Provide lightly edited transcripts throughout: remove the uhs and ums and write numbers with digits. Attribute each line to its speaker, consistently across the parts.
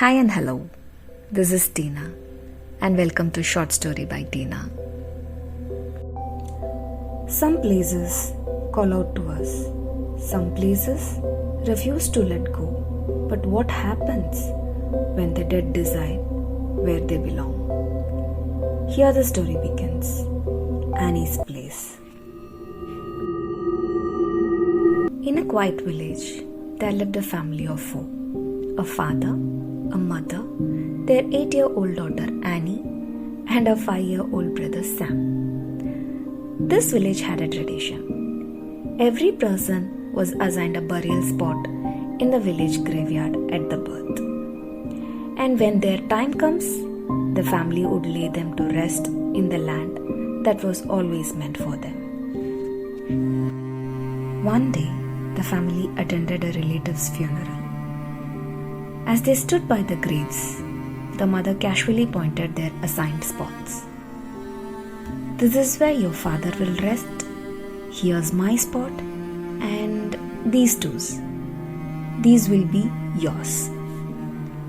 Speaker 1: Hi and hello, this is Tina and welcome to Short Story by Tina. Some places call out to us, some places refuse to let go. But what happens when the dead decide where they belong? Here the story begins, Annie's Place. In a quiet village, there lived a family of four. A father, a mother, their 8-year-old daughter Annie, and a 5-year-old brother Sam. This village had a tradition. Every person was assigned a burial spot in the village graveyard at the birth. And when their time comes, the family would lay them to rest in the land that was always meant for them. One day, the family attended a relative's funeral. As they stood by the graves, the mother casually pointed their assigned spots. This is where your father will rest. Here's my spot, and these two's. These will be yours.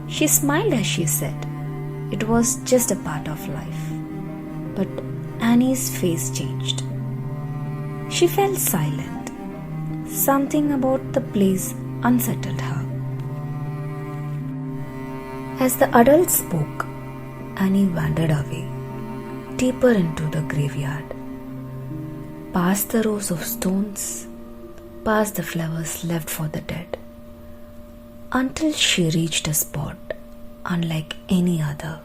Speaker 1: She smiled as she said, it was just a part of life. But Annie's face changed. She felt silent. Something about the place unsettled her. As the adults spoke, Annie wandered away, deeper into the graveyard, past the rows of stones, past the flowers left for the dead, until she reached a spot unlike any other,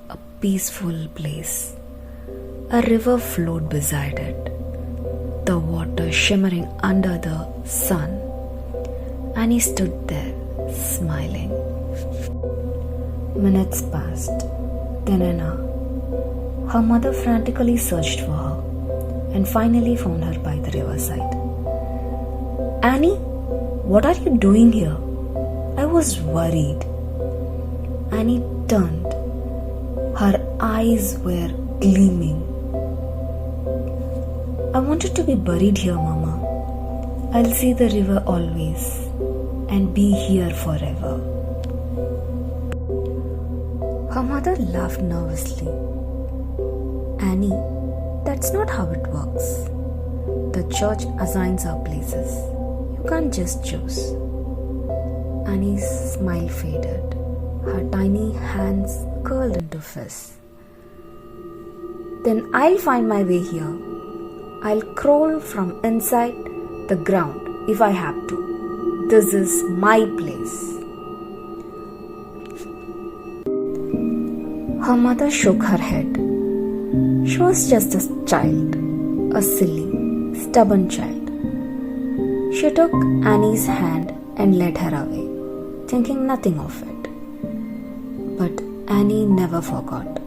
Speaker 1: a peaceful place. A river flowed beside it, the water shimmering under the sun. Annie stood there, smiling. Minutes passed, then an hour. Her mother frantically searched for her and finally found her by the riverside. Annie, what are you doing here? I was worried. Annie turned. Her eyes were gleaming. I wanted to be buried here, Mama. I'll see the river always and be here forever. Her mother laughed nervously. Annie, that's not how it works. The church assigns our places. You can't just choose. Annie's smile faded. Her tiny hands curled into fists. Then I'll find my way here. I'll crawl from inside the ground if I have to. This is my place. Her mother shook her head. She was just a child, a silly, stubborn child. She took Annie's hand and led her away, thinking nothing of it. But Annie never forgot.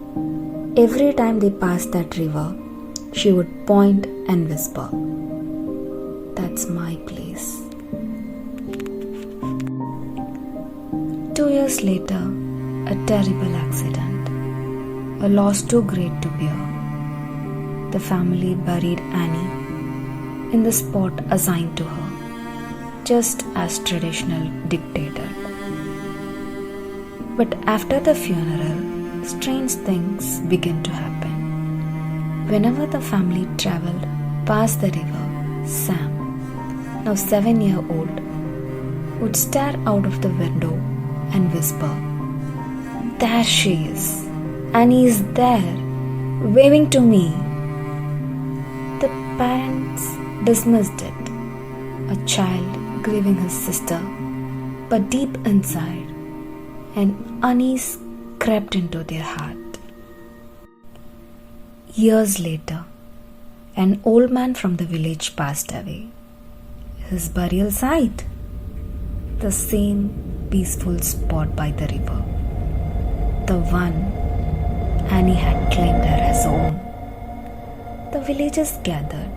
Speaker 1: Every time they passed that river, she would point and whisper, "That's my place." 2 years later, a terrible accident. A loss too great to bear. The family buried Annie in the spot assigned to her, just as traditional dictated. But after the funeral, strange things began to happen. Whenever the family traveled past the river, Sam, now 7-year-old, would stare out of the window and whisper, "There she is. Annie is there, waving to me." The parents dismissed it, a child grieving his sister, but deep inside, an unease crept into their heart. Years later, an old man from the village passed away. His burial site? The same peaceful spot by the river. The one Annie had claimed her as own. The villagers gathered.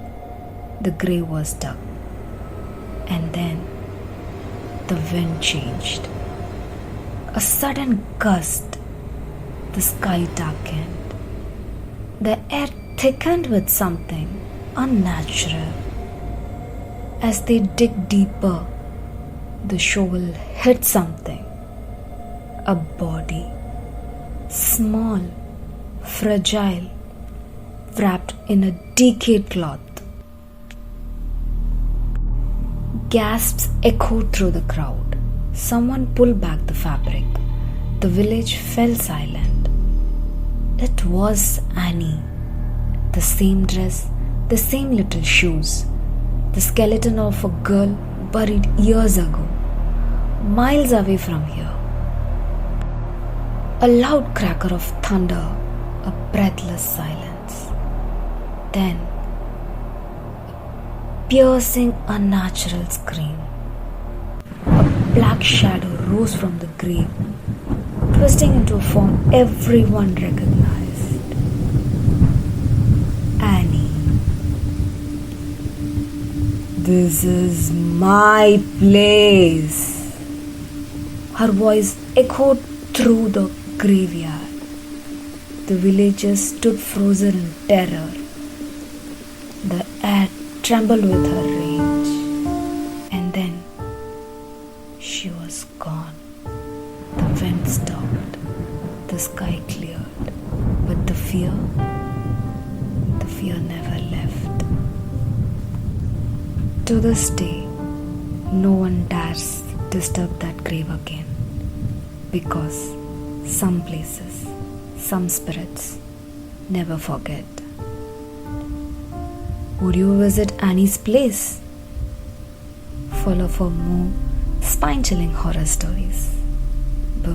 Speaker 1: The grave was dug. And then the wind changed. A sudden gust. The sky darkened. The air thickened with something unnatural. As they dig deeper, the shovel hit something. A body, small, fragile, wrapped in a decayed cloth. Gasps echoed through the crowd. Someone pulled back the fabric. The village fell silent. It was Annie. The same dress, the same little shoes. The skeleton of a girl buried years ago, miles away from here. A loud cracker of thunder, a breathless silence. Then, a piercing, unnatural scream. A black shadow rose from the grave, twisting into a form everyone recognized. Annie. This is my place. Her voice echoed through the graveyard. The villagers stood frozen in terror. The air trembled with her rage. And then she was gone. The wind stopped. The sky cleared. But the fear never left. To this day, no one dares disturb that grave again, because some places, some spirits never forget. Would you visit Annie's place? Follow for more spine-chilling horror stories.